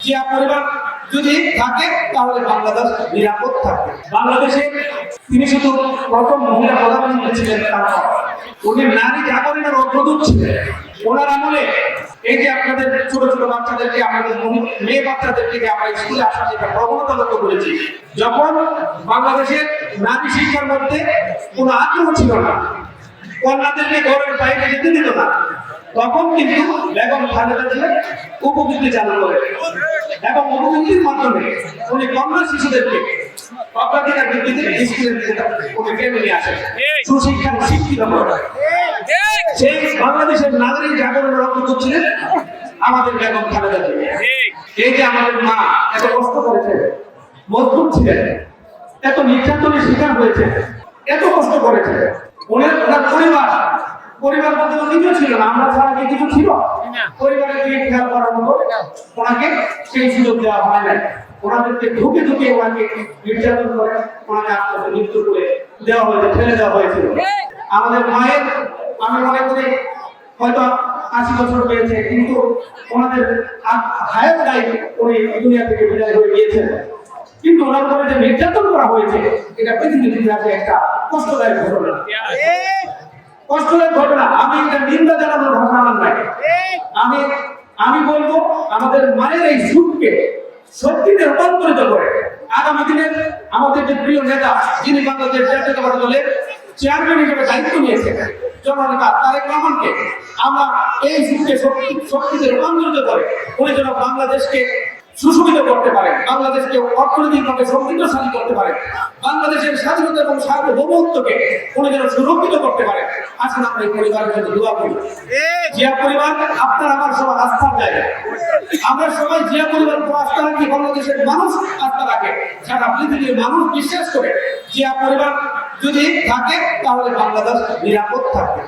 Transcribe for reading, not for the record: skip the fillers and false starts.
জিয়া পরিবার যদি থাকে তাহলে বাংলাদেশ নিরাপদ থাকবে। বাংলাদেশে তিনি শুধু প্রথম মহিলা প্রধানমন্ত্রী ছিলেন তা নয়, উনি নারী জাগরণের অগ্রদূত ছিলেন। ওনার আমলে এই যে আপনাদের ছোট ছোট বাচ্চাদেরকে, আমাদের মেয়ে বাচ্চাদেরকে যে আমরা স্কুলে আসার একটা প্রবণতা লক্ষ্য করেছি, যখন বাংলাদেশের নারী শিক্ষার মধ্যে কোনো আগ্রহ ছিল না, কন্যাদেরকে ঘরের বাইরে যেতে দিত না, তখন কিন্তু বেগম খালেদা জিয়া উপবৃত্তি চালু করে এবং উপবৃত্তির মাধ্যমে উনি কন্যা শিশুদেরকে অগ্রাধিকার ভিত্তিতে স্কুলে উনি টেনে নিয়ে আসেন, সুশিক্ষা শিক্ষিত করে। সেই বাংলাদেশের নাগরিক জাগরণের অগ্রদূত ছিলেন আমাদের বেগম খালেদা জিয়া। এই যে আমাদের মা এত কষ্ট করেছে, মজবুত ছিলেন, এত নির্যাতনের শিকার হয়েছে, এত কষ্ট করেছে, ওনার পরিবার বলতে নিজেও ছিল না, আমরা ছাড়া কি কিছু ছিল? পরিবারের দিকে খেয়াল করার মতো ওনাকে সেই সুযোগ দেওয়া হয় না। ওনাদেরকে ঢুকে ঢুকে ওনাকে নির্যাতন করে ওনাকে আস্তে আস্তে মৃত্যু করে দেওয়া হয়েছে, ফেলে দেওয়া হয়েছিল। আমাদের মায়ের আমি মনে করি হয়তো 80 বছর পেয়েছে, কিন্তু ওনাদের হায়াত দায়ী উনি দুনিয়া থেকে বিদায় হয়ে গিয়েছেন। কিন্তু ওনার উপরে যে নির্যাতন করা হয়েছে, এটা পৃথিবীর ইতিহাসে একটা কষ্টদায়ক ঘটনা। কষ্টের ঘটনা। আমি এটা নিন্দা জানানোর ভাষা আমার নাই। আমি বলবো আমাদের মায়ের এই সুখকে শক্তিতে রূপান্তরিত করে আগামী দিনের আমাদের যে প্রিয় নেতা, যিনি বাংলাদেশ জাতীয়তাবাদী দলের চেয়ারম্যান হিসেবে দায়িত্ব নিয়েছেন, জননেতা তারেক রহমানকে আমরা এই সুখকে শক্তিতে রূপান্তরিত করে উনি যেন বাংলাদেশকে সুশোভিত করতে পারেন, বাংলাদেশকে অর্থনৈতিকভাবে সমৃদ্ধশালী করতে পারেন, বাংলাদেশের স্বাধীনতা এবং সার্বভৌমত্বকে উনি যেন সুরক্ষিত করতে পারেন। আসুন আমরা এই পরিবারের জন্য দোয়া করি। জিয়া পরিবার আপনার আমার সবার আস্থার জায়গা। আমরা সবাই জিয়া পরিবার উপর আস্থা রাখি, বাংলাদেশের মানুষ আস্থা রাখে, সারা পৃথিবীর মানুষ বিশ্বাস করে জিয়া পরিবার যদি থাকে তাহলে বাংলাদেশ নিরাপদ থাকবে।